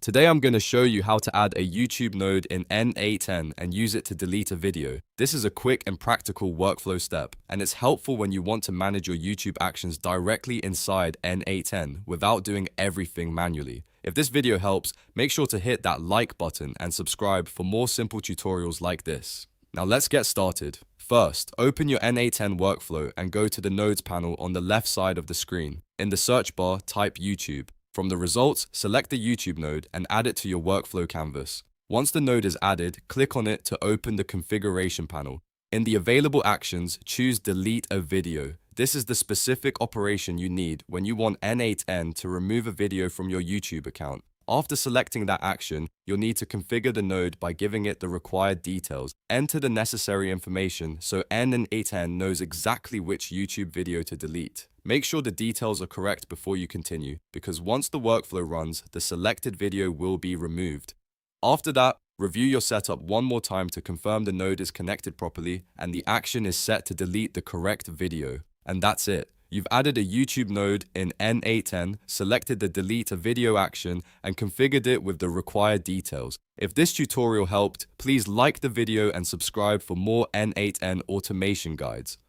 Today I'm going to show you how to add a YouTube node in N8N and use it to delete a video. This is a quick and practical workflow step, and it's helpful when you want to manage your YouTube actions directly inside N8N without doing everything manually. If this video helps, make sure to hit that like button and subscribe for more simple tutorials like this. Now let's get started. First, open your N8N workflow and go to the Nodes panel on the left side of the screen. In the search bar, type YouTube. From the results, select the YouTube node and add it to your workflow canvas. Once the node is added, click on it to open the configuration panel. In the available actions, choose Delete a Video. This is the specific operation you need when you want N8N to remove a video from your YouTube account. After selecting that action, you'll need to configure the node by giving it the required details. Enter the necessary information so N8N knows exactly which YouTube video to delete. Make sure the details are correct before you continue, because once the workflow runs, the selected video will be removed. After that, review your setup one more time to confirm the node is connected properly and the action is set to delete the correct video. And that's it. You've added a YouTube node in N8N, selected the Delete a Video action, and configured it with the required details. If this tutorial helped, please like the video and subscribe for more N8N automation guides.